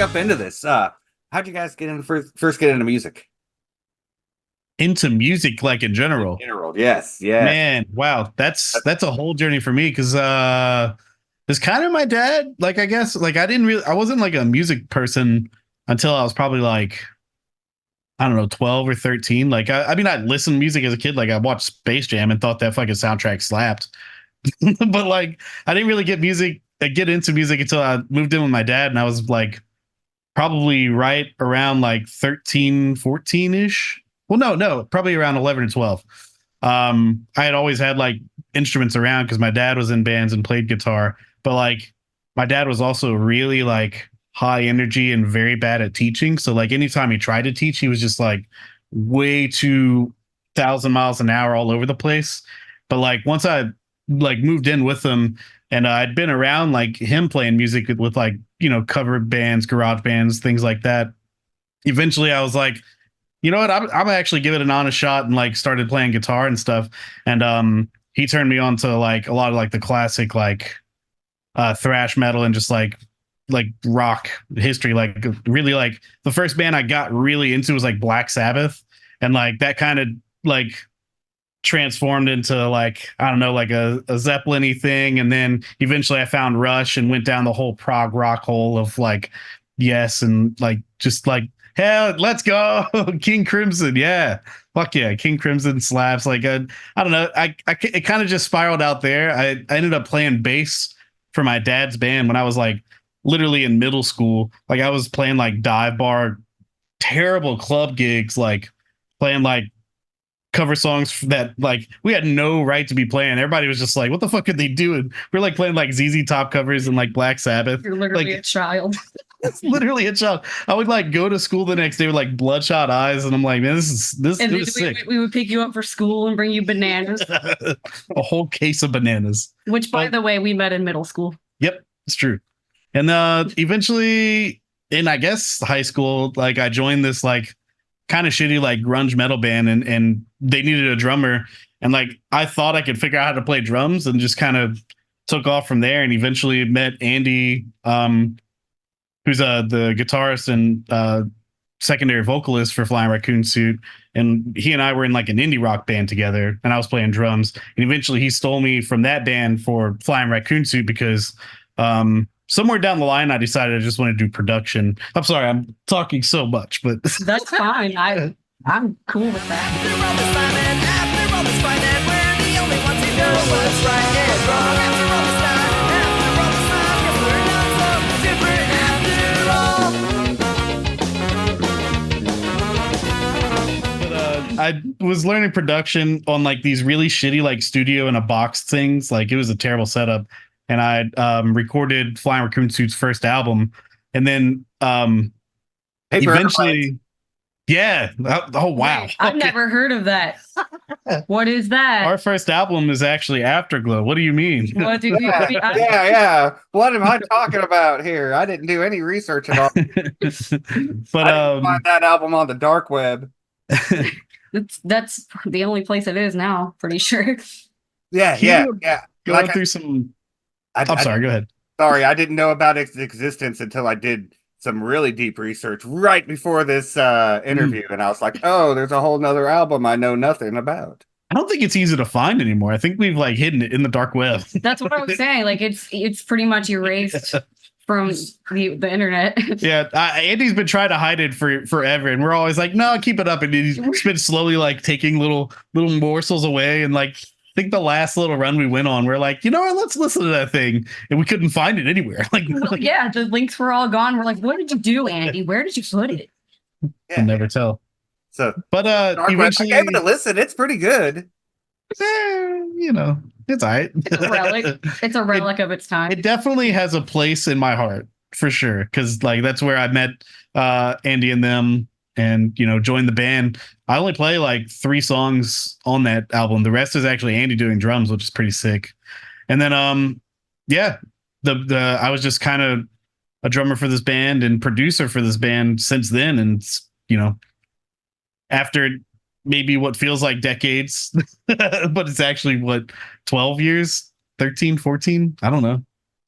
jump into this. How'd you guys get into first get into music? Into music, like in In general. general, yes, yes. Man, wow, that's a whole journey for me because it's kind of my dad. Like, I guess, like I wasn't like a music person until I was probably like, I don't know, 12 or 13. Like, I mean, I listened to music as a kid. Like, I watched Space Jam and thought that fucking soundtrack slapped. But like, I didn't really get into music until I moved in with my dad, and I was like probably right around like 13, 14 ish. Well, no, probably around 11 or 12. I had always had like instruments around because my dad was in bands and played guitar, but like my dad was also really like high energy and very bad at teaching. So like anytime he tried to teach, he was just like way too 1,000 miles an hour all over the place. But like once I like moved in with him and I'd been around like him playing music with like, cover bands, garage bands, things like that. Eventually I was like, you know what, I'm actually give it an honest shot, and like started playing guitar and stuff. And he turned me on to like a lot of like the classic like thrash metal and just like rock history. Like really, like the first band I got really into was like Black Sabbath, and like that kind of like transformed into like, I don't know, like a Zeppelin-y thing. And then eventually I found Rush and went down the whole prog rock hole of like Yes, and like just like, hell, let's go. King Crimson, yeah, fuck yeah, King Crimson slaps. Like I don't know, it kind of just spiraled out there. I ended up playing bass for my dad's band when I was like literally in middle school. Like I was playing like dive bar, terrible club gigs, like playing like cover songs that like we had no right to be playing. Everybody was just like, what the fuck could they do? And we're like playing like ZZ Top covers and like Black Sabbath. You're literally Like, a child. it's literally a child. I would like go to school the next day with like bloodshot eyes, and I'm like, man, this And it then was sick. we would pick you up for school and bring you bananas, A whole case of bananas. which, by But the way, we met in middle school. yep, it's true. And eventually in, I guess, high school, like I joined this like kind of shitty like grunge metal band, and they needed a drummer, and like I thought I could figure out how to play drums, and just kind of took off from there, and eventually met Andy, who's the guitarist and secondary vocalist for Flying Raccoon Suit. And he and I were in like an indie rock band together, and I was playing drums. And eventually he stole me from that band for Flying Raccoon Suit because somewhere down the line I decided I just want to do production. I'm sorry, I'm talking so much, but That's fine. I'm cool with that. After all this time and after all this fight, and we're the only ones who know what's right and wrong. After all this time, after all this time, guess we're not so different after all. I was learning production on like these really shitty like studio in a box things. Like it was a terrible setup. And I recorded Flying Raccoon Suit's first album. And then Paper eventually, yeah. Oh, wow. I've Okay. never heard of that. What is that? Our first album is actually Afterglow. What do you mean? What did you? Yeah. What am I talking about here? I didn't do any research at all. But I didn't find that album on the dark web. That's the only place it is now. Pretty sure. Yeah. going Like through some. I, I'm sorry. Go ahead. Sorry, I didn't know about its existence until I did some really deep research right before this interview, and I was like, "Oh, there's a whole nother album I know nothing about." I don't think it's easy to find anymore. I think we've like hidden it in the dark web. That's what I was saying. Like it's pretty much erased from the internet. Yeah, Andy's been trying to hide it for forever, and we're always like, "No, keep it up." And he's been slowly like taking little morsels away, and like I think the last little run we went on, we're like, you know what? Let's listen to that thing, and we couldn't find it anywhere. Like, Yeah, the links were all gone. We're like, what did you do, Andy? Where did you put it? I'll never tell. So, But dark web, eventually, I gave it a listen. It's pretty good. it's all right. It's a relic. It's a relic of its time. It definitely has a place in my heart for sure, because like that's where I met Andy and them, and joined the band. I only play like 3 songs on that album. The rest is actually Andy doing drums, which is pretty sick. And then yeah, the I was just kind of a drummer for this band and producer for this band since then. And after maybe what feels like decades, but it's actually what, 12 years, 13, 14. I don't know.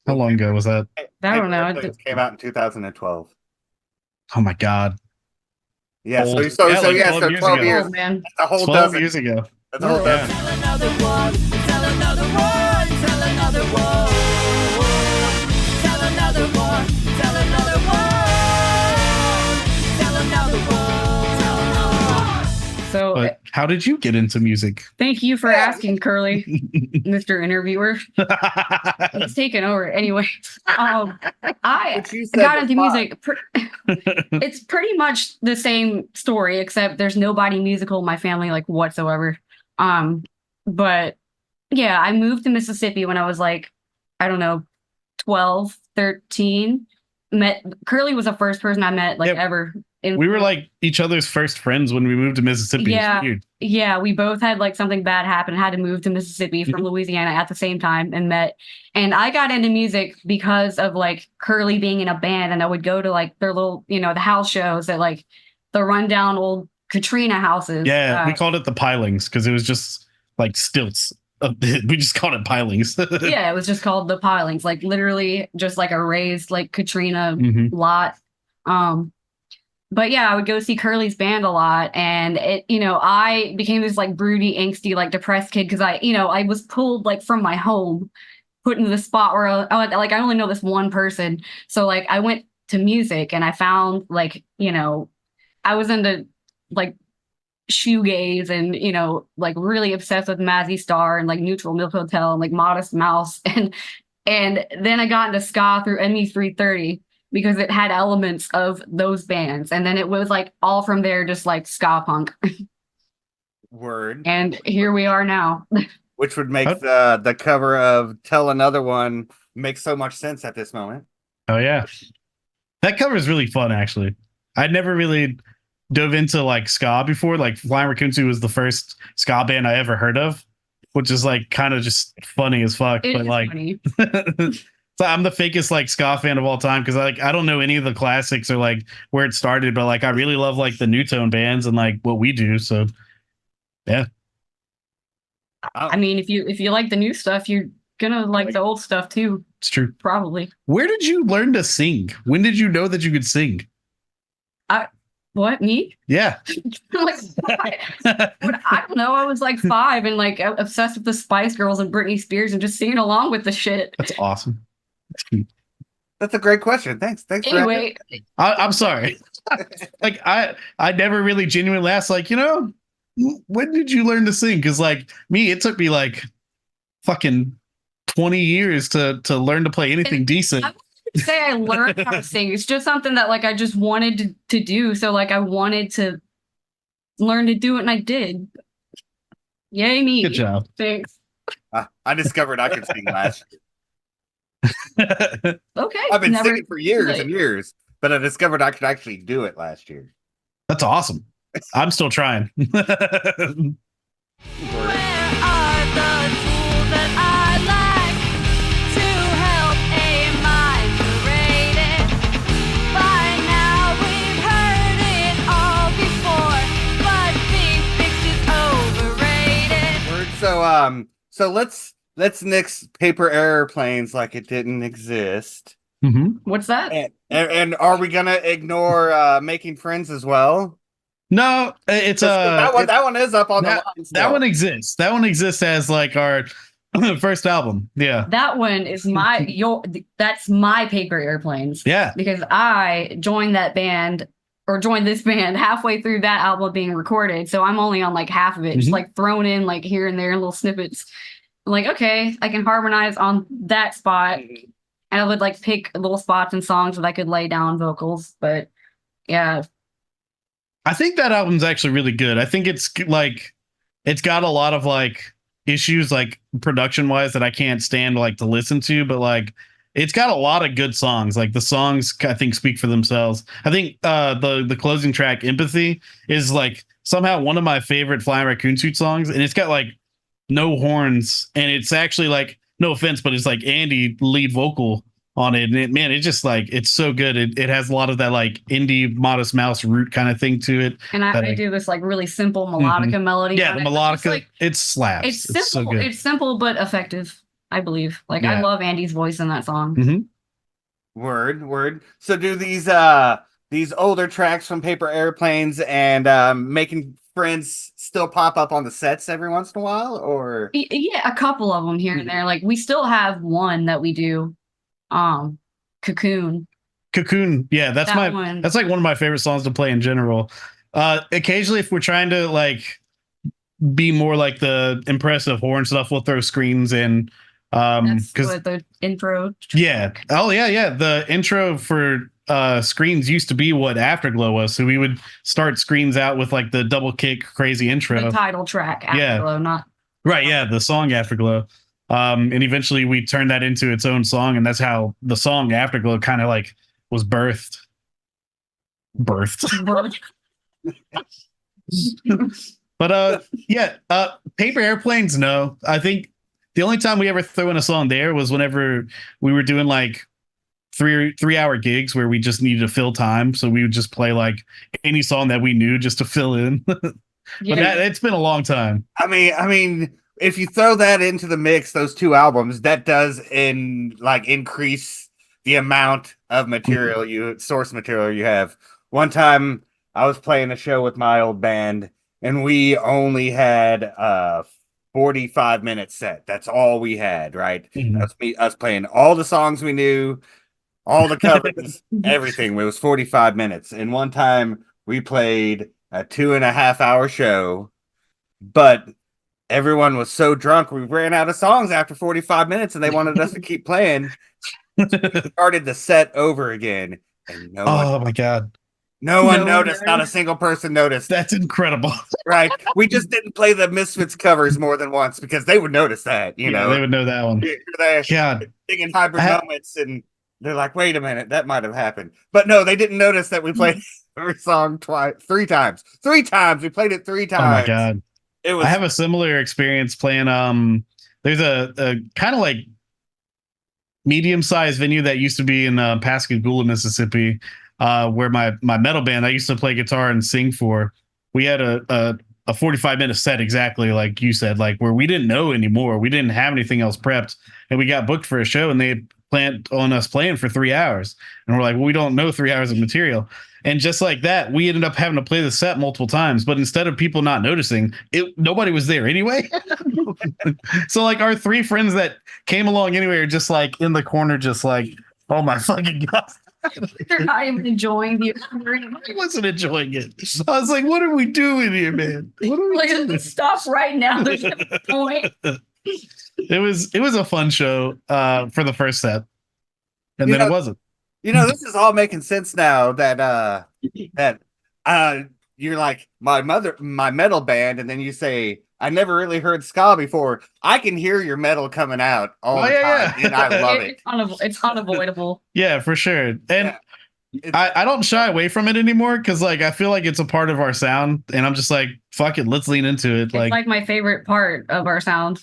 How long ago was that? I don't know. It came out in 2012. Oh my god. Yeah, Old. so Like 12 so years 12 ago. years. Oh man. That's a whole 12 dozen. years ago. That's a whole dozen. Yeah. Tell another one, tell another one, tell another one. Tell another one, tell another one. Tell another one, tell another one. So But how did you get into music? thank you for asking, Curly, Mr. Interviewer. It's taken over. Anyway, I But you said got the into five. music. It's pretty much the same story, except there's nobody musical in my family like whatsoever. But yeah, I moved to Mississippi when I was like, I don't know, 12, 13. Met Curly was the first person I met like Yep. ever. We were like each other's first friends when we moved to Mississippi. Yeah. It's weird. Yeah, we both had like something bad happen, had to move to Mississippi from Louisiana at the same time and met. And I got into music because of like Curly being in a band, and I would go to like their little, the house shows at like the rundown old Katrina houses. Yeah, we called it the pilings because it was just like stilts. We just called it pilings. Yeah, it was just called the pilings, like literally just like a raised like Katrina Mhm. lot. But yeah, I would go see Curly's band a lot, and I became this like broody, angsty, like depressed kid because I was pulled like from my home, put into the spot where I only know this one person, so like I went to music and I found like I was into like shoegaze and like really obsessed with Mazzy Star and like Neutral Milk Hotel and like Modest Mouse and then I got into ska through ME330 because it had elements of those bands, and then it was like all from there, just like ska punk. Word. And here we are now. Which would make the cover of Tell Another One make so much sense at this moment. Oh yeah, that cover is really fun. Actually, I'd never really dove into like ska before. Like Flying Raccoon 2 was the first ska band I ever heard of, which is like kind of just funny as fuck. It but is like, funny. so I'm the fakest like ska fan of all time because I don't know any of the classics or like where it started, but like I really love like the new tone bands and like what we do. So yeah. I mean, if you like the new stuff, you're gonna like the old stuff too. It's true. Probably. Where did you learn to sing? When did you know that you could sing? What, me? Yeah. Like, I don't know. I was like 5 and like obsessed with the Spice Girls and Britney Spears and just singing along with the shit. That's awesome. That's a great question. Thanks. For Anyway, I'm sorry. Like I never really genuinely asked, like, when did you learn to sing? Because like me, it took me like fucking 20 years to learn to play anything decent. I wouldn't say I learned how to sing. It's just something that like I just wanted to do. So like I wanted to learn to do it, and I did. Yay me! Good job. Thanks. I discovered I could sing last year. Okay. I've been never- singing for years and years, but I discovered I could actually do it last year. That's awesome. I'm still trying. Where are the tools that I like to help a mind created? By now we've heard it all before, but being fixed is overrated. Word. So let's nix paper airplanes like it didn't exist. Mhm. What's that? And are we gonna ignore making friends as well? No, it's that one is up on the line. that still. one exists. That one exists as like our first album. Yeah. That one is that's my paper airplanes. Yeah. Because I joined that band or joined this band halfway through that album being recorded. So I'm only on like half of it, just like thrown in like here and there in little snippets. I'm like, okay, I can harmonize on that spot. And I would like pick little spots and songs that I could lay down vocals. But yeah. I think that album's actually really good. I think it's like it's got a lot of like issues like production wise that I can't stand like to listen to, but like it's got a lot of good songs. Like the songs I think speak for themselves. I think the closing track Empathy is like somehow one of my favorite Flying Raccoon Suit songs, and it's got like no horns, and it's actually like, no offense, but it's like Andy lead vocal on it, and it's just like it's so good. It has a lot of that like indie Modest Mouse root kind of thing to it. And I do this like really simple melodica melody. Yeah, the melodica, like, it slaps. It's simple. So good. It's simple but effective, I believe. Like I love Andy's voice in that song. Mm-hmm. Word. So do these these older tracks from Paper Airplanes and making friends still pop up on the sets every once in a while, or Yeah, a couple of them here and there. Like we still have one that we do, Cocoon. Cocoon. Yeah, that's That one. that's like one of my favorite songs to play in general. Occasionally, if we're trying to like be more like the impressive horn stuff, we'll throw screens in. That's Because what the intro. yeah, oh yeah, the intro for screens used to be what Afterglow was. So we would start screens out with like the double kick crazy intro. The title track, Yeah. Afterglow, not Right, yeah, the song Afterglow. And eventually we turned that into its own song, and that's how the song Afterglow kind of like was birthed. But yeah, Paper Airplanes, no. I think the only time we ever threw in a song there was whenever we were doing like 3 hour gigs where we just needed to fill time. So we would just play like any song that we knew just to fill in. Yeah. But it's been a long time. I mean, if you throw that into the mix, those two albums, that does increase the amount of material source material you have. One time I was playing a show with my old band and we only had a 45-minute set. That's all we had, right? Mhm. That's us playing all the songs we knew, all the covers, everything. It was 45 minutes. And one time we played a 2.5-hour show, but everyone was so drunk we ran out of songs after 45 minutes and they wanted us to keep playing. Started the set over again, and Oh my god, no one No noticed. one Not a noticed. single person noticed. that's incredible. Right? We just didn't play the Misfits covers more than once because they would notice that. You Yeah, know, they would know that one. they're God, singing hybrid I ha- moments, and they're like, "Wait a minute, that might have happened." But no, they didn't notice that we played every song three times. We played it 3 times. oh my god. It was. I have a similar experience playing. There's a kind of like medium-sized venue that used to be in Pascagoula, Mississippi, where my metal band I used to play guitar and sing for. We had a 45-minute set, exactly like you said, like where we didn't know anymore. We didn't have anything else prepped, and we got booked for a show, and they planned on us playing for 3 hours, and we're like, well, we don't know 3 hours of material. And just like that, we ended up having to play the set multiple times. But instead of people not noticing, nobody was there anyway. So like our 3 friends that came along anyway are just like in the corner, just like, oh my fucking god. They're not even enjoying the experience. I wasn't enjoying it. I was like, what are we doing here, man? What are we Like, doing? stop right now. There's no point. It was a fun show for the first set. And then it wasn't. This is all making sense now that you're like my metal band, and then you say I never really heard ska before. I can hear your metal coming out all the time, yeah. and I love it. It's unavoidable. Yeah, for sure. And Yeah. I don't shy away from it anymore because like I feel like it's a part of our sound, and I'm just like, fuck it, let's lean into it. It's like my favorite part of our sound.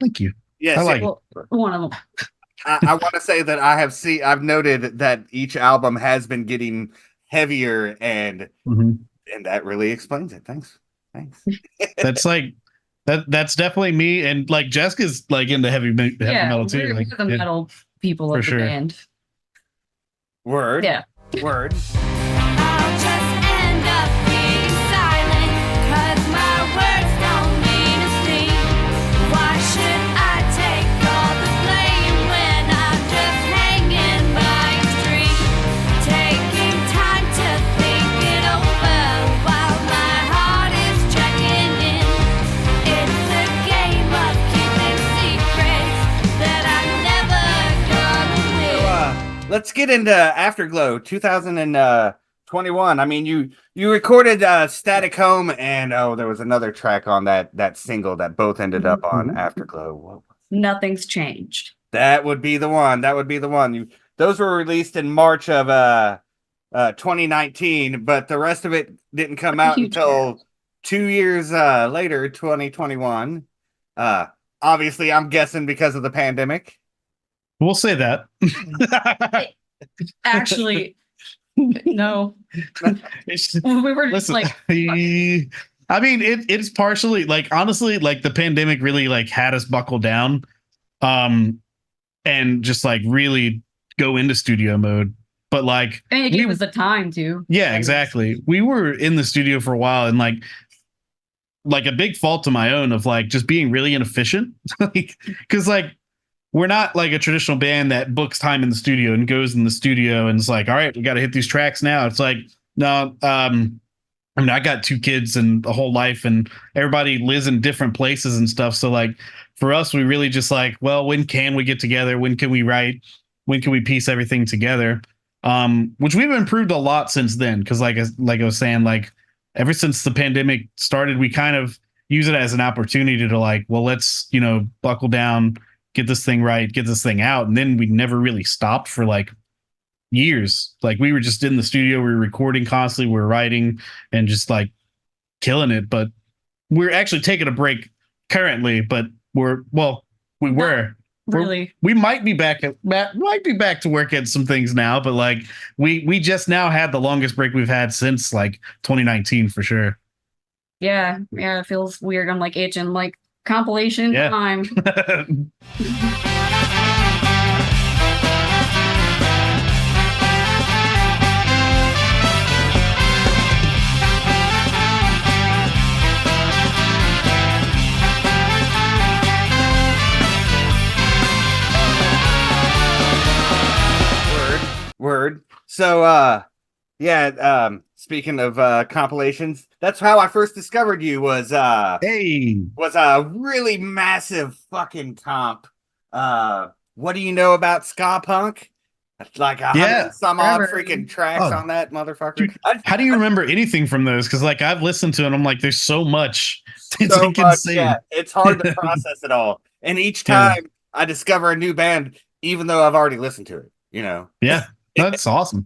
Thank you. Yes, I like it. Well, one of them. I want to say that I've noted that each album has been getting heavier, and that really explains it. Thanks. That's like that's definitely me, and like Jessica's like into heavy metal too. We're Like, the metal people for of the sure. band. Word. Yeah. Word. I'll just end up being silent, 'cause my words don't mean a thing. Why should I take all the blame when I'm just hanging by a string? Taking time to think it over while my heart is checking in. It's a game of keeping secrets that I'm never gonna win. Let's get into Afterglow 2021. I mean, you recorded Static Home, and there was another track on that single that both ended up on Afterglow. Nothing's changed. That would be the one. Those were released in March of 2019, but the rest of it didn't come out Huge until 2 years later, 2021. Obviously, I'm guessing because of the pandemic. We'll say that. Actually, no. We were just Listen, like, I mean, it's partially like honestly, like the pandemic really like had us buckle down, and just like really go into studio mode. but like And it gave us the time to. yeah, exactly. We were in the studio for a while, and like a big fault of my own of like just being really inefficient, because like we're not like a traditional band that books time in the studio and goes in the studio and it's like, all right, we got to hit these tracks now. It's like, no, I mean, I got 2 kids and a whole life, and everybody lives in different places and stuff. So like for us, we really just like, well, when can we get together? When can we write? When can we piece everything together? Which we've improved a lot since then. Because like I was saying, like ever since the pandemic started, we kind of use it as an opportunity to like, well, let's buckle down, get this thing right, get this thing out, and then we never really stopped for like years. Like we were just in the studio, we were recording constantly, we were writing and just like killing it. But we're actually taking a break currently, but we were Really. we might be back to work at some things now, but like we just now had the longest break we've had since like 2019 for sure. Yeah, it feels weird. I'm like itching, like compilation time. Word. So speaking of compilations, that's how I first discovered you was a really massive fucking comp. What do you know about ska-punk? Like 100 some odd freaking tracks on that motherfucker. Dude, how do you remember anything from those? Because like I've listened to it and I'm like, there's so much. It's so like much, insane. yeah. It's hard to process it all. And each time I discover a new band, even though I've already listened to it, Yeah, that's awesome.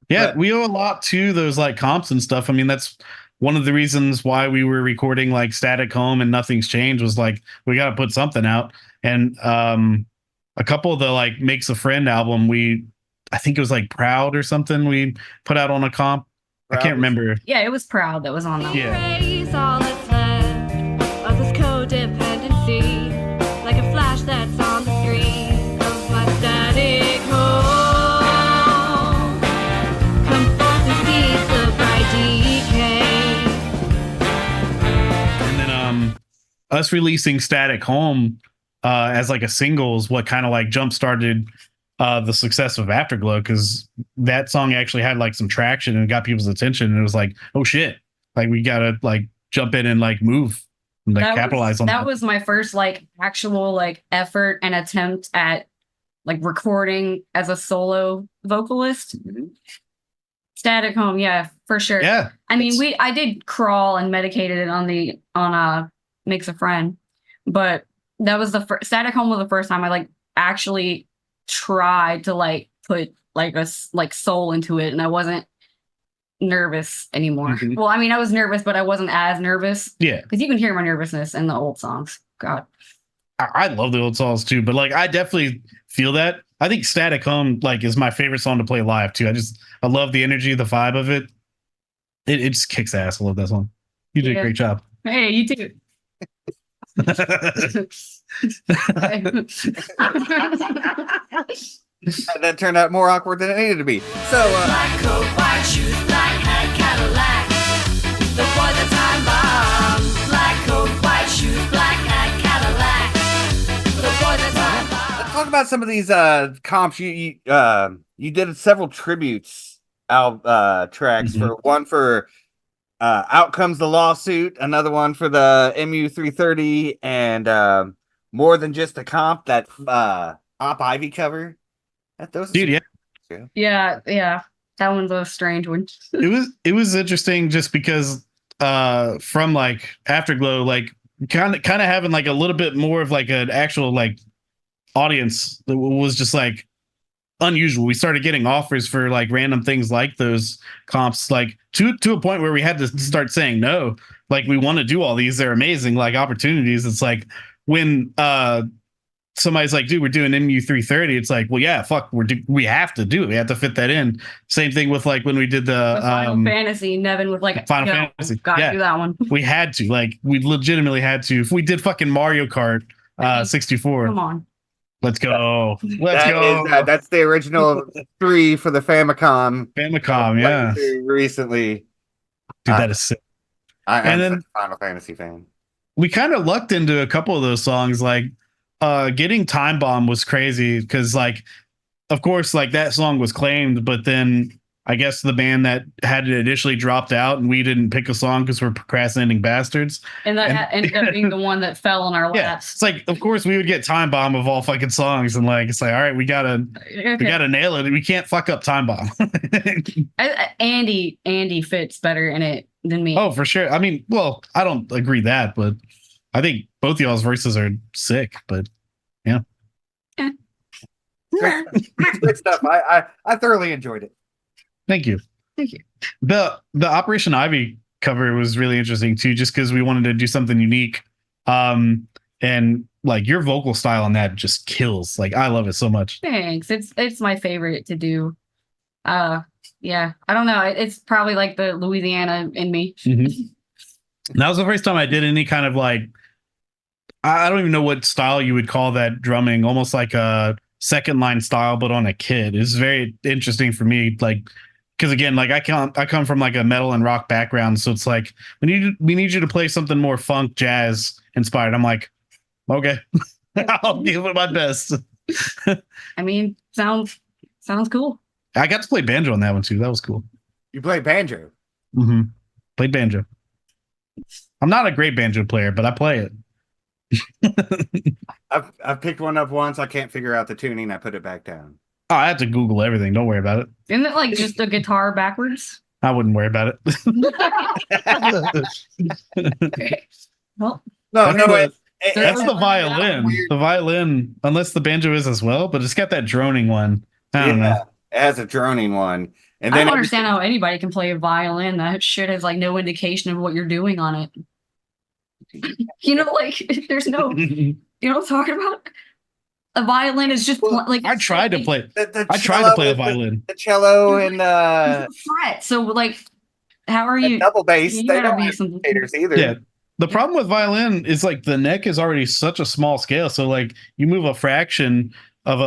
Yeah, But we owe a lot to those like comps and stuff. I mean, that's one of the reasons why we were recording like Static Home and Nothing's Changed was like, we got to put something out. And a couple of the like Makes a Friend album, I think it was like Proud or something we put out on a comp. Proud I can't remember. Yeah, it was Proud that was on that. Yeah. Erase all that's left of this codependency, like a flash that's on the screen of my static home. Come forth and see the bright decay. And then us releasing Static Home as like a single is what kind of like jump started the success of Afterglow, because that song actually had like some traction and got people's attention, and it was like, oh shit, like we gotta like jump in and like move and like capitalize on that. That was my first like actual like effort and attempt at like recording as a solo vocalist. Static Home, yeah, for sure. Yeah, I mean, I did Crawl and Medicated it on Makes a Friend, but that was the first. Static Home was the first time I like actually tried to like put like a like soul into it, and I wasn't nervous anymore. Well, I mean, I was nervous, but I wasn't as nervous. Yeah, because you can hear my nervousness in the old songs. God, I love the old songs too, but like I definitely feel that. I think Static Home like is my favorite song to play live too. I love the energy, the vibe of it. It just kicks ass. I love that song. You did a great job. Hey, you too. That turned out more awkward than it needed to be. So, Black coat, white shoes, black hat, Cadillac. The boy the time bomb. Black coat, white shoes, black hat, Cadillac. The boy the time bomb. let's talk about some of these comps. You did several tributes tracks for one for Out Comes the Lawsuit, another one for the MU330, and More Than Just a Comp, that Op Ivy cover. Dude, yeah, that one's a strange one. it was interesting just because from like Afterglow, like kind of having like a little bit more of like an actual like audience that was just like unusual. We started getting offers for like random things like those comps, like to a point where we had to start saying no. Like, we want to do all these, they're amazing like opportunities. It's like when somebody's like, dude, we're doing MU330, it's like, well, yeah, fuck, we have to do it, we have to fit that in. Same thing with like when we did the Final Fantasy, Nevin with like Final Fantasy, gotta do that one. We had to, like, we legitimately had to. If we did fucking Mario Kart 64, come on, Let's go. Let's That go. is that's the original 3 for the Famicom. Famicom, yeah. Recently. Dude, that is sick. I'm And such then a Final Fantasy fan. we kind of lucked into a couple of those songs. Like getting Time Bomb was crazy because, like, of course, like that song was claimed, but then I guess the band that had it initially dropped out and we didn't pick a song because we're procrastinating bastards. And that ended up being the one that fell on our Yeah, laps. it's like, of course, we would get Time Bomb of all fucking songs, and like, it's like, all right, we gotta nail it. We can't fuck up Time Bomb. Andy fits better in it than me. Oh, for sure. I mean, well, I don't agree that, but I think both of y'all's verses are sick. But yeah, Great stuff. I thoroughly enjoyed it. thank you. Thank you. The Operation Ivy cover was really interesting too, just because we wanted to do something unique. And like your vocal style on that just kills. Like I love it so much. Thanks. It's my favorite to do. Yeah. I don't know. It's probably like the Louisiana in me. Mm-hmm. That was the first time I did any kind of like, I don't even know what style you would call that drumming, almost like a second line style, but on a kid. It's very interesting for me. Like, because again, like I come from like a metal and rock background. So it's like, we need you to play something more funk, jazz inspired. I'm like, okay, I'll give it my best. I mean, sounds cool. I got to play banjo on that one too. That was cool. You play banjo? Mm-hmm. Played banjo. I'm not a great banjo player, but I play it. I've picked one up once. I can't figure out the tuning. I put it back down. Oh, I have to Google everything. Don't worry about it. Isn't it like just a guitar backwards? I wouldn't worry about it. Well, No, that's the violin. The violin, unless the banjo is as well, but it's got that droning one. I don't know. It has a droning one. And I then don't understand how anybody can play a violin. That shit has like no indication of what you're doing on it. You know, like there's no, you know what I'm talking about? A violin is just like I tried to play. I tried to play a violin. The cello and fret. So like, how are you? Double bass. You They gotta don't be have some- indicators either. Yeah. The problem with violin is like the neck is already such a small scale. So like you move a fraction of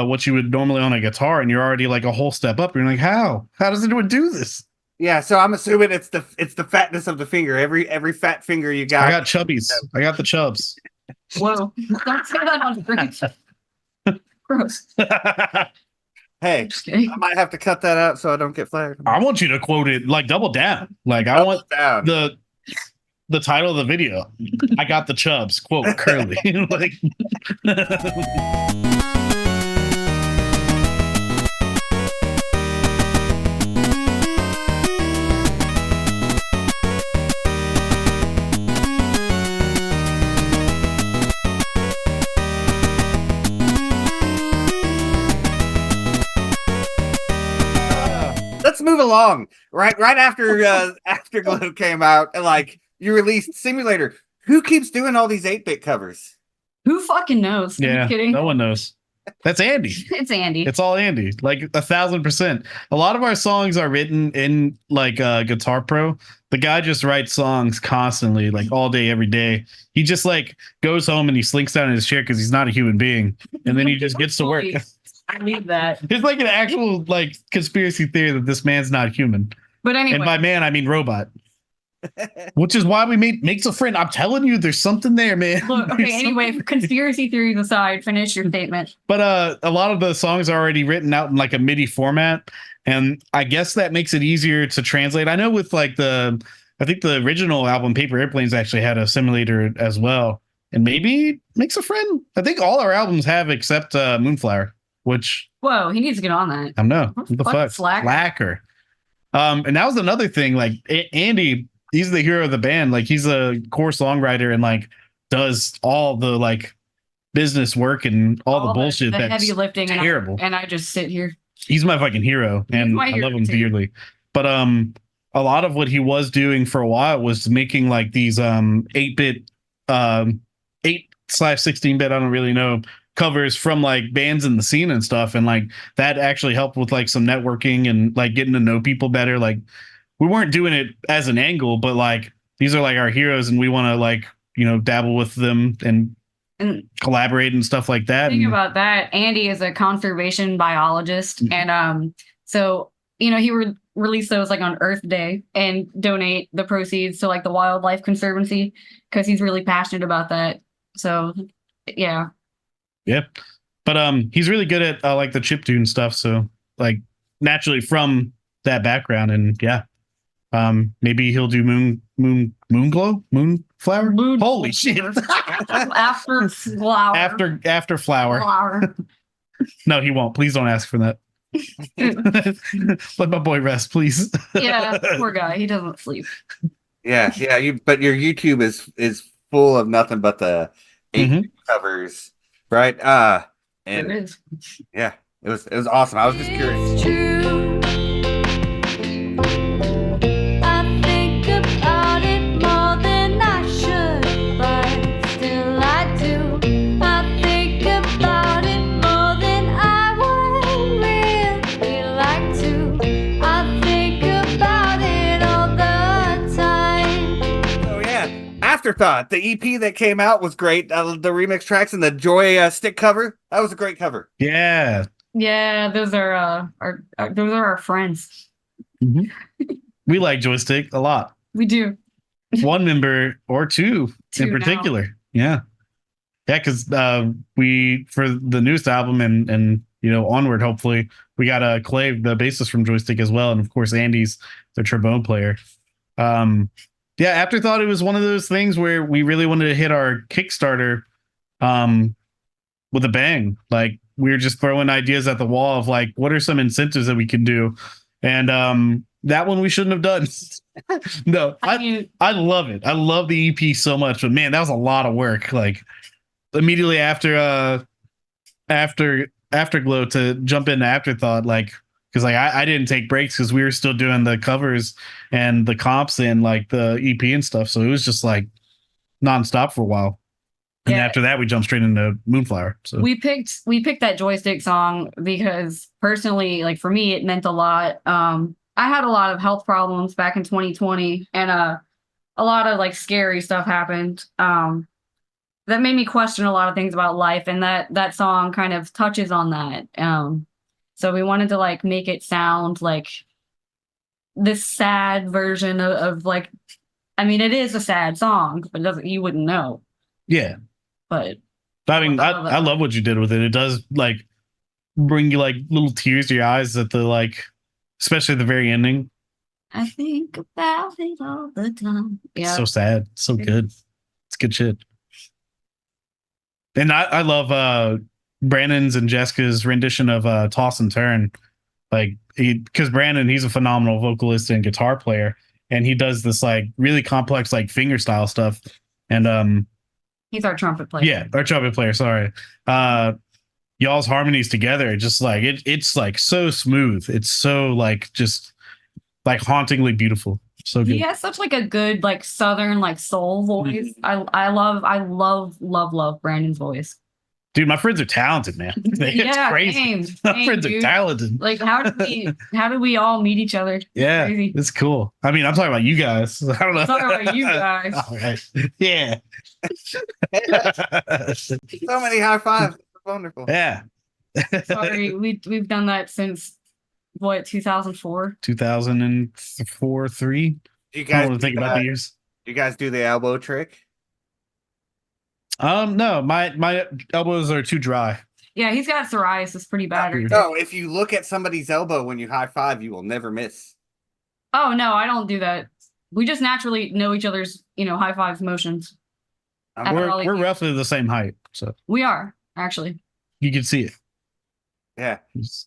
what you would normally on a guitar, and you're already like a whole step up. You're like, how does it do this? Yeah, so I'm assuming it's the fatness of the finger. Every fat finger you got. I got chubbies. I got the chubs. Whoa! Don't say that on screen. Gross. Hey, Just kidding. I might have to cut that out so I don't get flagged. I want you to quote it, like double down. Like I want down. the title of the video. I got the chubs. Quote Kerley. Like. Let's move along. Right after after Glow came out, and like you released Simulator. Who keeps doing all these 8-bit covers? Who fucking knows? Are you kidding? No one knows. That's Andy. It's Andy. It's all Andy. Like 1,000%. A lot of our songs are written in like Guitar Pro. The guy just writes songs constantly, like all day, every day. He just like goes home and he slinks down in his chair because he's not a human being, and then he just gets to work. I need that. It's like an actual like conspiracy theory that this man's not human. But anyway, And by man, I mean robot. Which is why we makes a friend. I'm telling you, there's something there, man. look. Okay. Anyway, conspiracy theories aside, finish your statement. But a lot of the songs are already written out in like a MIDI format, and I guess that makes it easier to translate. I know with like I think the original album Paper Airplanes actually had a simulator as well, and maybe makes a friend. I think all our albums have except Moonflower, which Whoa, he needs to get on that. I don't know. What the fuck? Slacker. And that was another thing. Like Andy, he's the hero of the band. Like he's a core songwriter and like does all the like business work and all the bullshit. The That's heavy lifting. terrible. And I just sit here. He's my fucking hero, and I love him dearly. But a lot of what he was doing for a while was making like these 8-bit 8/16-bit, I don't really know, covers from like bands in the scene and stuff, and like that actually helped with like some networking and like getting to know people better. Like we weren't doing it as an angle, but like these are like our heroes and we want to like, you know, dabble with them and And collaborate and stuff like that. think And about that. Andy is a conservation biologist, and so he would release those like on Earth Day and donate the proceeds to like the Wildlife Conservancy because he's really passionate about that. So, yeah. yeah, but he's really good at like the chiptune stuff. So like naturally from that background, and yeah, maybe he'll do moonflower. Holy shit! After flower. After flower. No, he won't. Please don't ask for that. Let my boy rest, please. Yeah, poor guy. He doesn't sleep. Yeah, but your YouTube is full of nothing but the 8 covers, right? And There is. yeah, it was awesome. I was just curious. It's true. I think about it more than I should, but still I do. I think about it more than I would really like to. I think about it all the time. Oh yeah, Afterthought, the EP that came out was great. The remix tracks and the Joy stick cover, that was a great cover. Yeah. Yeah, those are our friends. We like Joystick a lot. We do. One member or two Two in now. particular. Yeah. Yeah, because we for the newest album and onward, hopefully, we got Clave, the bassist from Joystick as well, and of course Andy's the trombone player. Yeah, Afterthought, it was one of those things where we really wanted to hit our Kickstarter with a bang. Like we were just throwing ideas at the wall of like, what are some incentives that we can do? And that one we shouldn't have done. No, I love it. I love the EP so much, but man, that was a lot of work. Like immediately after Afterglow to jump into Afterthought, like because like I didn't take breaks because we were still doing the covers and the comps and like the EP and stuff. So it was just like nonstop for a while. And Yeah. after that, we jumped straight into Moonflower. So We picked that Joystick song because personally, like for me, it meant a lot. I had a lot of health problems back in 2020, and a lot of like scary stuff happened. That made me question a lot of things about life, and that song kind of touches on that. So we wanted to like make it sound like this sad version of like, I mean, it is a sad song, but you wouldn't know. yeah. But I mean, I love what you did with it. It does like bring you like little tears to your eyes at the like, especially at the very ending. I think about it all the time. It's Yeah. so sad. So good. It's good shit. And I love Brandon's and Jessica's rendition of Toss and Turn. Like because Brandon, he's a phenomenal vocalist and guitar player, and he does this like really complex like finger style stuff. And He's our trumpet player. yeah, our trumpet player, sorry. Y'all's harmonies together, just like it's like so smooth. It's so like just like hauntingly beautiful. So good. He has such like a good like southern like soul voice. I love Brandon's voice. Dude, my friends are talented, man. It's Yeah, crazy. same, My friends dude. are talented. Like how did we all meet each other? Yeah, Crazy. it's cool. I mean, I'm talking about you guys. I don't know. I'm talking about you guys. All right. Yeah. So many high fives. Wonderful. Yeah. Sorry, we've done that since what 2004. 2004, 3. Do you I guys don't want to think about the years. do you guys do the elbow trick? No, my elbows are too dry. Yeah, he's got psoriasis pretty bad. Right No, if you look at somebody's elbow when you high five, you will never miss. Oh no, I don't do that. We just naturally know each other's high fives motions. After all these We're years. roughly the same height, so We are actually. you can see it. Yeah.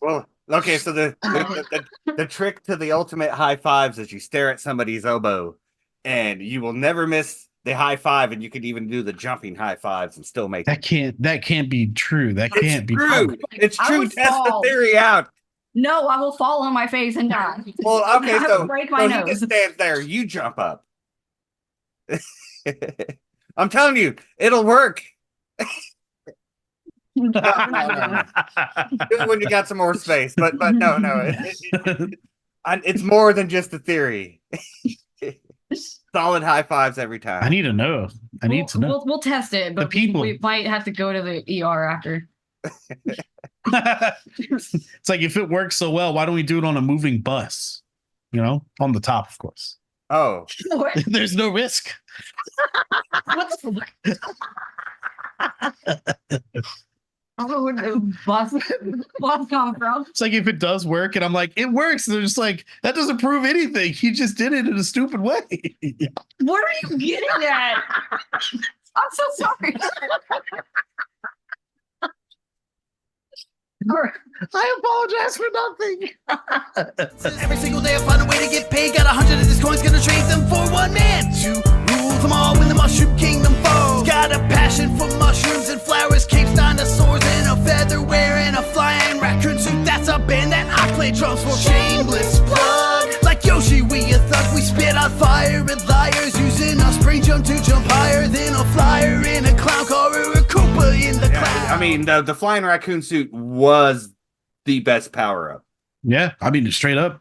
Well, okay. So the trick to the ultimate high fives is you stare at somebody's elbow, and you will never miss the high five, and you could even do the jumping high fives and still make it. That can't be true. That can't be True. It's I true. would Test the fall. theory out. No, I will fall on my face and die. Well, okay. I So, will break my so he nose. just stands there. You jump up. I'm telling you, it'll work. Just when you got some more space, but no, it's more than just a theory. Solid high fives every I time. need to know. I need to know. We'll test it, but people. we might have to go to the ER after. It's like, if it works so well, why don't we do it on a moving bus? You know, on the top, of course. Oh, There's no risk. What the I don't know where the bus come from. It's like, if it does work, and I'm like, it works. They're just like, that doesn't prove anything. You just did it in a stupid way. What are you getting at? I'm so sorry. I apologize for nothing. Every single day I find a way to get paid. Got 100 of these coins, gonna trade them for one man to rule them all when the Mushroom Kingdom falls. Got a passion for mushrooms and flowers, capes, dinosaurs, and a feather wearing a flying raccoon suit. That's a band that I play drums for. Shameless plug. Like Yoshi, we a thug. We spit on fire and liars, using a spring jump to jump higher than a flyer in a clown car or a Koopa in the cloud. I mean, the flying raccoon suit was the best power up. Yeah, I mean, straight up.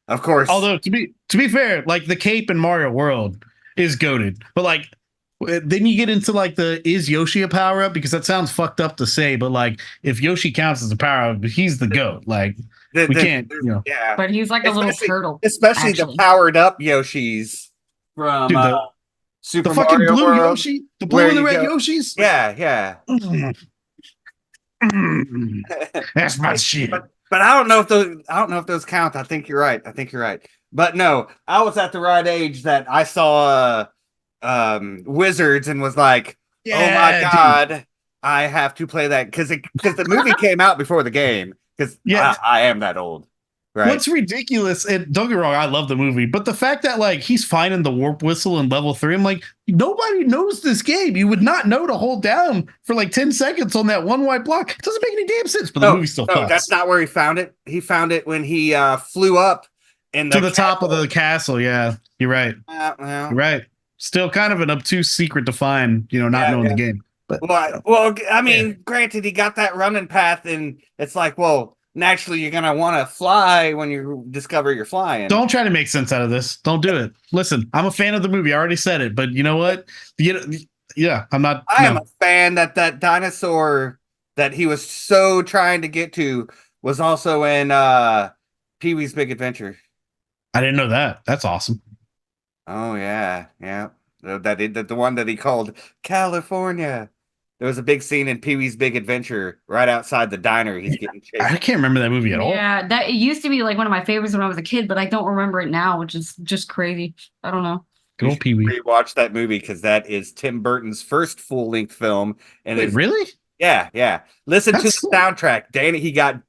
Of course. Although, to be fair, like, the cape in Mario World is goated, but like, then you get into like the, is Yoshi a power up? Because that sounds fucked up to say, but like, if Yoshi counts as a power up, he's the goat. Like, we can't, you know. Yeah, But he's like a little turtle. especially actually. the powered up Yoshis from Dude, Super the fucking Mario blue World. Yoshi, the blue where and the you red go- Yoshis. Yeah. That's my shit. But I don't know if those count. I think you're right. But no, I was at the right age that I saw Wizards and was like, oh my Yeah, god, I have to play that because the movie came out before the game. Because Yeah. I am that old. Right. What's ridiculous, and don't get me wrong, I love the movie, but the fact that like he's finding the warp whistle in level 3, I'm like, nobody knows this game. You would not know to hold down for like 10 seconds on that one white block. It doesn't make any damn sense, but the movie still fucks. That's not where he found it. He found it when he flew up in To the top of the castle. Yeah, you're right. well, You're right. Still kind of an obtuse secret to find, you know, not knowing the game. But well, I mean, granted, he got that running path, and it's like, well, naturally, you're gonna want to fly when you discover you're flying. don't try to make sense out of this. Don't do it. Listen, I'm a fan of the movie. I already said it, but you know what? Yeah, I'm not. I am a fan that dinosaur that he was so trying to get to was also in Pee-wee's Big Adventure. I didn't know that. That's awesome. Oh yeah. The one that he called California. There was a big scene in Pee-wee's Big Adventure right outside the diner. He's getting chased. I can't remember that movie at all. Yeah, that it used to be like one of my favorites when I was a kid, but I don't remember it now, which is just crazy. I don't know. Good old Pee Wee. Rewatch that movie because that is Tim Burton's first full-length film. And Wait, really? Yeah. Listen to the That's cool. soundtrack.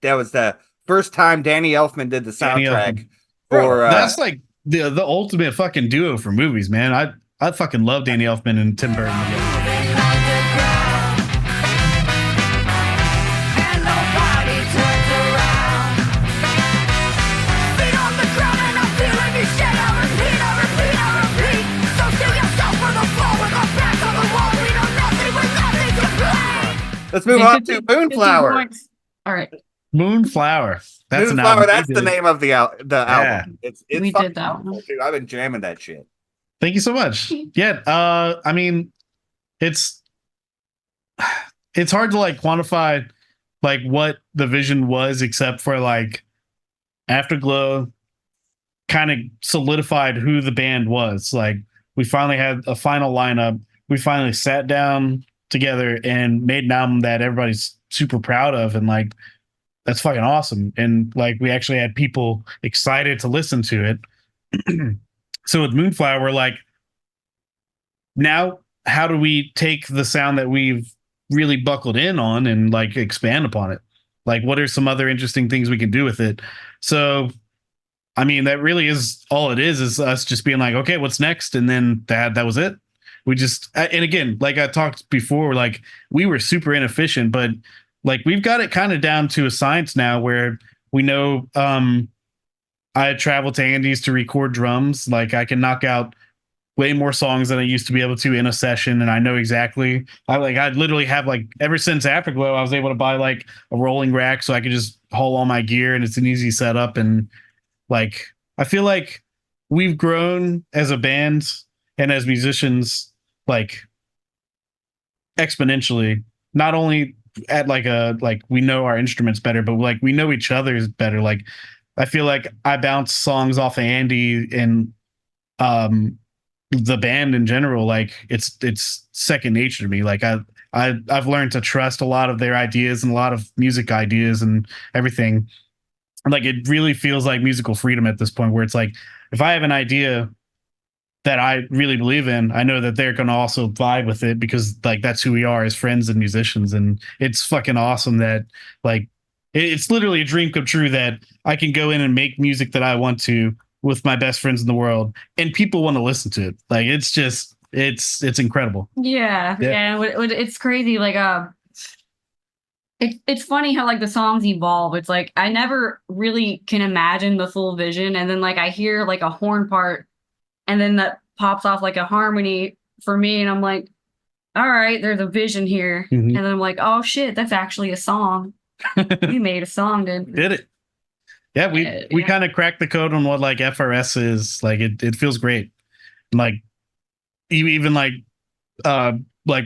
That was the first time Danny Elfman did the Danny soundtrack Elfman. for That's like the ultimate fucking duo for movies, man. I fucking love Danny Elfman and Tim Burton together. Moving underground, and nobody turns around. Feet on the ground and I'm feeling this shit. I repeat. So sing yourself for the floor with our backs on the wall. We know nothing with nothing to play. Let's move on to 50 Moonflower. points. All right. Moonflower. That's an Moonflower, album. that's the name of the album. It's We fucking did that one. awesome, dude. I've been jamming that shit. Thank you so much. Yeah. I mean, it's hard to like quantify like what the vision was, except for like Afterglow kind of solidified who the band was. Like, we finally had a final lineup. We finally sat down together and made an album that everybody's super proud of, and like, that's fucking awesome. And like, we actually had people excited to listen to it. So with Moonflower, we're like, now how do we take the sound that we've really buckled in on and like expand upon it? Like, what are some other interesting things we can do with it? So, I mean, that really is all it is us just being like, okay, what's next? And then that was it. We just, and again, like I talked before, like, we were super inefficient, but like, we've got it kind of down to a science now where we know, I travel to Andy's to record drums. Like, I can knock out way more songs than I used to be able to in a session, and I know exactly. I literally have, like, ever since Afterglow, I was able to buy like a rolling rack so I could just haul all my gear, and it's an easy setup. And like, I feel like we've grown as a band and as musicians, like exponentially, not only at like we know our instruments better, but like we know each other's better. Like I feel like I bounce songs off of Andy and the band in general. Like it's second nature to me. Like I've learned to trust a lot of their ideas and a lot of music ideas and everything. Like it really feels like musical freedom at this point, where it's like if I have an idea that I really believe in, I know that they're going to also vibe with it, because like that's who we are as friends and musicians. And it's fucking awesome that like it's literally a dream come true that I can go in and make music that I want to with my best friends in the world, and people want to listen to it. Like it's just it's incredible. Yeah. It's crazy. Like it's funny how like the songs evolve. It's like I never really can imagine the full vision, and then like I hear like a horn part, and then that pops off like a harmony for me, and I'm like, all right, there's a vision here. Mhm. And then I'm like, oh shit, that's actually a song. We made a song, dude. Did it? Yeah, we Yeah. kind of cracked the code on what like FRS is. Like it feels great. Like even like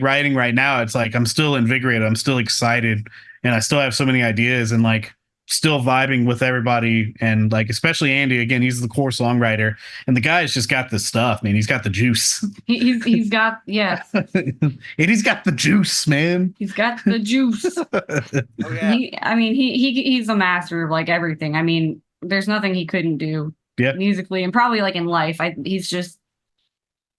writing right now, it's like I'm still invigorated, I'm still excited, and I still have so many ideas, and like still vibing with everybody. And like especially Andy, again, he's the core songwriter, and the guy's just got the stuff, man. He's got the juice. He's got And he's got the juice, man. he's got the juice. Oh yeah. He's a master of like everything. I mean, there's nothing he couldn't do musically, and probably like in life. He's just,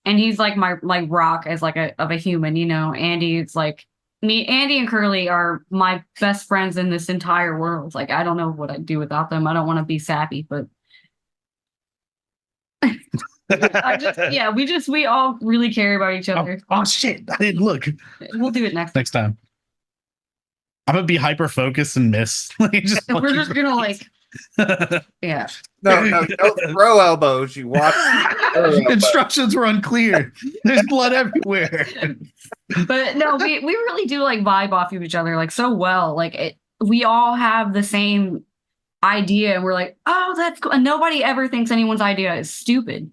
and he's like my like rock as like a human, you know. Andy, it's like Andy and Kerley are my best friends in this entire world. Like I don't know what I'd do without them. I don't want to be sappy, but we all really care about each other. Oh shit, I didn't look. We'll do it next time. I'm gonna be hyper focused and miss. We're just gonna like yeah. No, don't throw elbows. You watch. Instructions were unclear. There's blood everywhere. But no, we really do like vibe off of each other like so well. Like we all have the same idea, and we're like, oh, that's cool. And nobody ever thinks anyone's idea is stupid.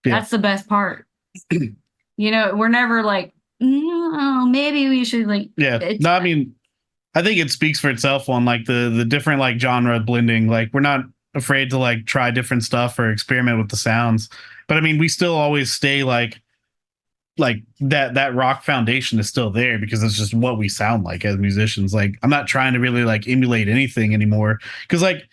Yeah. That's the best part. You know, we're never like, no, maybe we should like. Yeah. No, I mean, I think it speaks for itself on like the different like genre blending. Like we're not afraid to like try different stuff or experiment with the sounds. But I mean, we still always stay like that rock foundation is still there, because it's just what we sound like as musicians. Like I'm not trying to really like emulate anything anymore, because like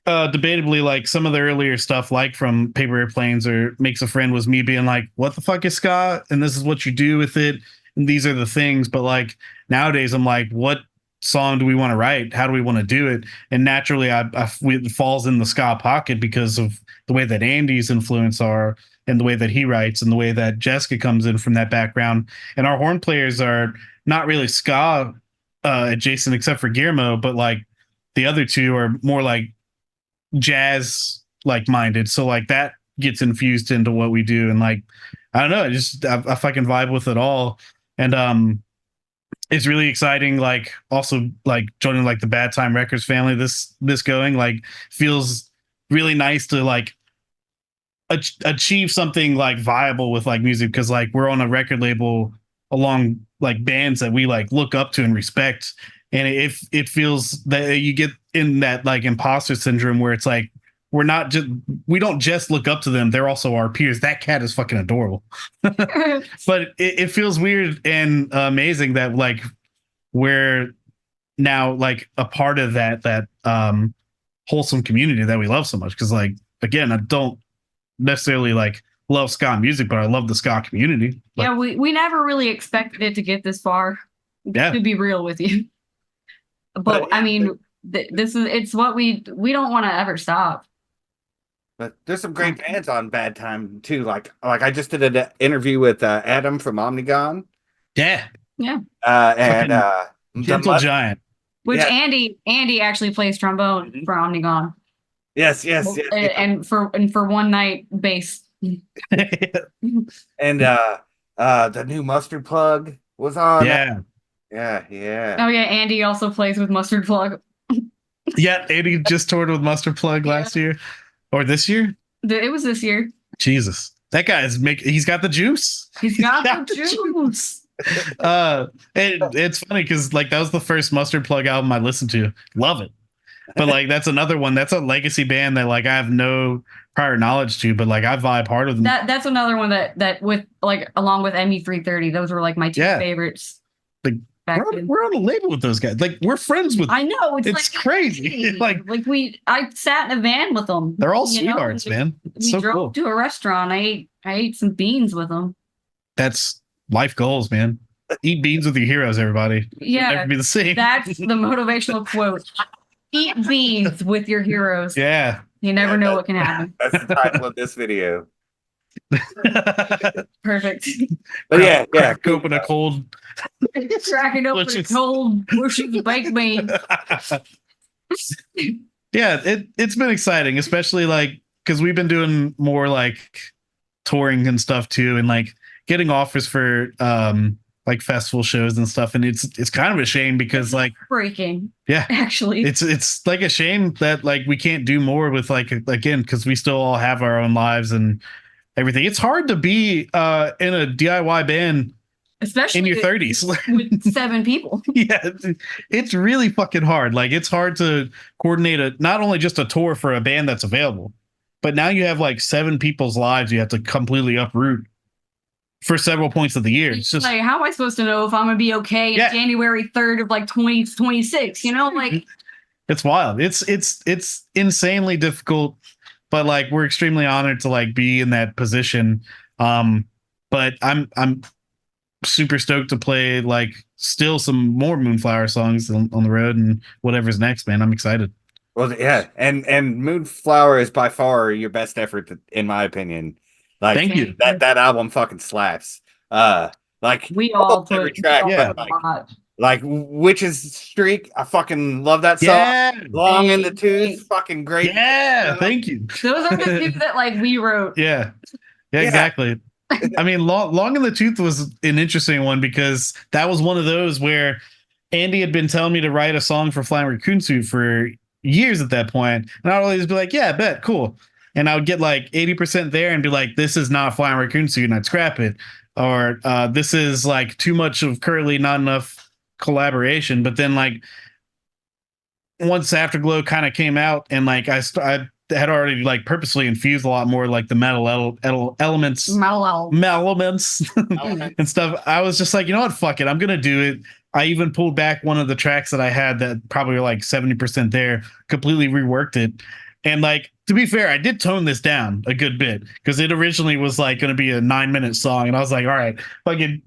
debatably, like some of the earlier stuff, like from Paper Airplanes or Makes a Friend, was me being like, what the fuck is ska, and this is what you do with it, and these are the things. But like nowadays I'm like, what song do we want to write, how do we want to do it? And naturally it falls in the ska pocket because of the way that Andy's influence are, and the way that he writes, and the way that Jessica comes in from that background. And our horn players are not really ska adjacent, except for Guillermo, but like the other two are more like jazz like minded. So like that gets infused into what we do. And like, I don't know, I fucking vibe with it all. And it's really exciting. Like also like joining like the Bad Time Records family, this going like feels really nice to like achieve something like viable with like music, because like we're on a record label along like bands that we like look up to and respect. And it feels that you get in that like imposter syndrome where it's like we don't just look up to them, they're also our peers. That cat is fucking adorable. But it feels weird and amazing that like we're now like a part of that wholesome community that we love so much. Because like again, I don't necessarily like love ska music, but I love the ska community. Like, yeah, we never really expected it to get this far. Yeah. To be real with you. But I mean, it's what we don't want to ever stop. But there's some great bands on Bad Time too. Like I just did an interview with Adam from Omnigon. Yeah. And Gentle Giant. Which Yeah. Andy actually plays trombone for Omnigon. Yes. And for one night bass. And the new Mustard Plug was on. Yeah. Yeah. Oh yeah, Andy also plays with Mustard Plug. Yeah, Andy just toured with Mustard Plug last year. Or this year? It was this year. Jesus. That guy's he's got the juice. He's got the juice. It's funny because like that was the first Mustard Plug album I listened to. Love it. But like that's another one. That's a legacy band that like I have no prior knowledge to, but like I vibe hard with them. That's another one that with like along with ME330, those were like my two favorites. Like we're on a label with those guys. Like we're friends with. I know it's like, crazy. like I sat in a van with them. They're all sweethearts, man. It's we drove cool. to a restaurant. I ate some beans with them. That's life goals, man. Eat beans with your heroes, everybody. Yeah, it'll never be the same. That's the motivational quote. Eat beans with your heroes. Yeah. You never know what can happen. That's the title of this video. Perfect. But crack open a cold. Cracking open a cold bushy baked bean. Yeah, it's been exciting, especially like because we've been doing more like touring and stuff too, and like getting offers for like festival shows and stuff, and it's kind of a shame because like breaking. Yeah, actually, it's like a shame that like we can't do more with like again because we still all have our own lives and everything. It's hard to be in a DIY band, especially in your 30s with 7 people. Yeah, it's really fucking hard. Like it's hard to coordinate not only just a tour for a band that's available, but now you have like 7 people's lives you have to completely uproot for several points of the year. It's just like, how am I supposed to know if I'm gonna be okay in January 3rd of like 2026? You know, like it's wild. It's insanely difficult, but like we're extremely honored to like be in that position. But I'm super stoked to play like still some more Moonflower songs on the road and whatever's next, man. I'm excited. Well, yeah, and Moonflower is by far your best effort, in my opinion. Like, thank you. That album fucking slaps. Like we all put every track, like Witch's Streak. I fucking love that song. Yeah. Long in the Tooth, fucking great. Yeah, thank you. Those are the 2 that like we wrote. Yeah, exactly. I mean, Long in the Tooth was an interesting one because that was one of those where Andy had been telling me to write a song for Flying Raccoon Suit for years at that point, and I'd always be like, yeah, bet, cool. And I would get like 80% there and be like, this is not Flying Raccoon Suit, and I'd scrap it. Or this is like too much of Kerley, not enough collaboration. But then like once Afterglow kind of came out and like I had already like purposely infused a lot more like the metal elements and stuff. I was just like, you know what, fuck it, I'm gonna do it. I even pulled back one of the tracks that I had that probably were like 70% there, completely reworked it. And like, to be fair, I did tone this down a good bit because it originally was like going to be a 9-minute song. And I was like, all right, fucking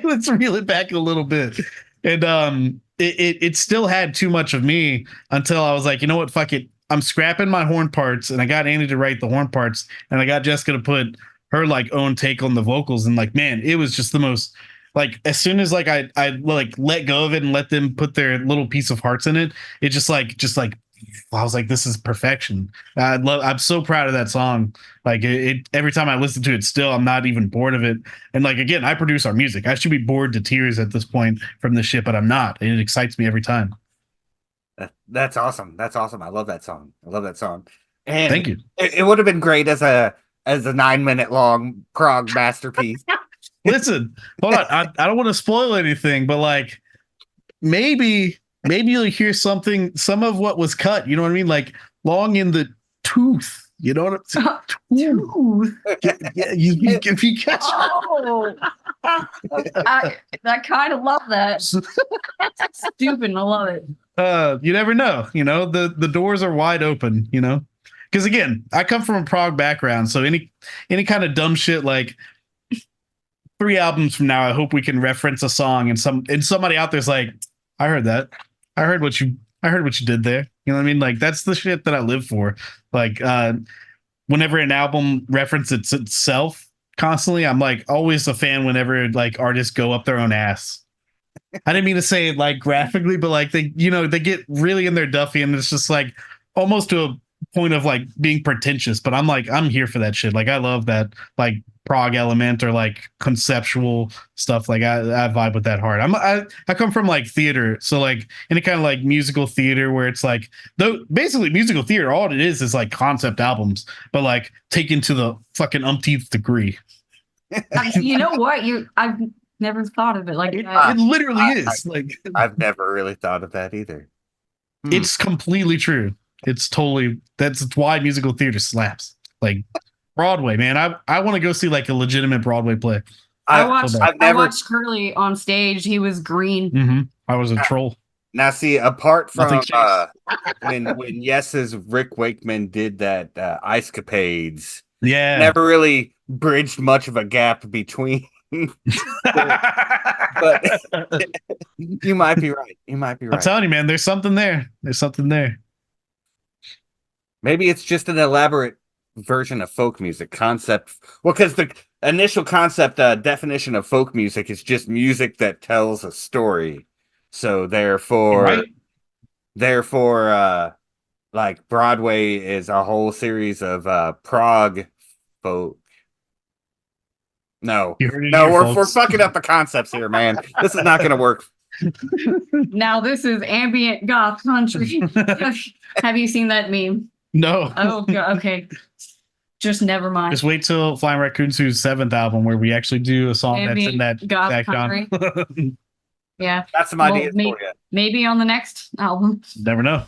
let's reel it back a little bit. And it still had too much of me until I was like, you know what, fuck it. I'm scrapping my horn parts, and I got Andy to write the horn parts, and I got Jessica to put her like own take on the vocals. And like, man, it was just the most like, as soon as like I like let go of it and let them put their little piece of hearts in it, it just like I was like, this is perfection. I'm so proud of that song. Like it every time I listen to it still, I'm not even bored of it. And like, again, I produce our music. I should be bored to tears at this point from this shit, but I'm not. It excites me every time. That's awesome. That's awesome. I love that song. And thank you. It would have been great as a 9-minute long prog masterpiece. Listen, hold on. I don't want to spoil anything, but like maybe you'll hear some of what was cut. You know what I mean? Like Long in the Tooth. You know what I'm saying? Tooth. Yeah, if you catch. Oh, I kind of love that. Stupid. I love it. You never know. You know, the doors are wide open. You know, because again, I come from a prog background, so any kind of dumb shit like 3 albums from now, I hope we can reference a song and somebody out there's like, I heard that. I heard what you did there. You know what I mean? Like that's the shit that I live for. Like whenever an album references itself constantly, I'm like always a fan whenever like artists go up their own ass. I didn't mean to say it like graphically, but like they get really in their Duffy and it's just like almost to a point of like being pretentious, but I'm like, I'm here for that shit. Like I love that like prog element or like conceptual stuff. Like I vibe with that hard. I come from like theater, so like any kind of like musical theater where it's like though basically musical theater, all it is like concept albums, but like taken to the fucking umpteenth degree. You know what? I've never thought of it like that. It literally is like I've never really thought of that either. it's completely true. It's totally that's why musical theater slaps. Like Broadway, man. I want to go see like a legitimate Broadway play. I I've never watched Curly on stage. He was green. Mm-hmm. I was a troll. now see apart from Nothing when Yes's Rick Wakeman did that Ice Capades, Yeah. never really bridged much of a gap between. But you might be right. You might be I'm right. telling you, man, there's something there. There's something there. Maybe it's just an elaborate version of folk music concept. Well, because the initial concept definition of folk music is just music that tells a story. So therefore, like Broadway is a whole series of prog folk. No, You heard it no, here, we're folks. fucking up the concepts here, man. This is not going to work. Now this is ambient goth country. Have you seen that meme? No. Oh, okay. Just never mind. Just wait till Flying Raccoon's 7th album where we actually do a song that's in that goth exact country. genre. Yeah. That's some Well, ideas for you. Maybe on the next album. Never know.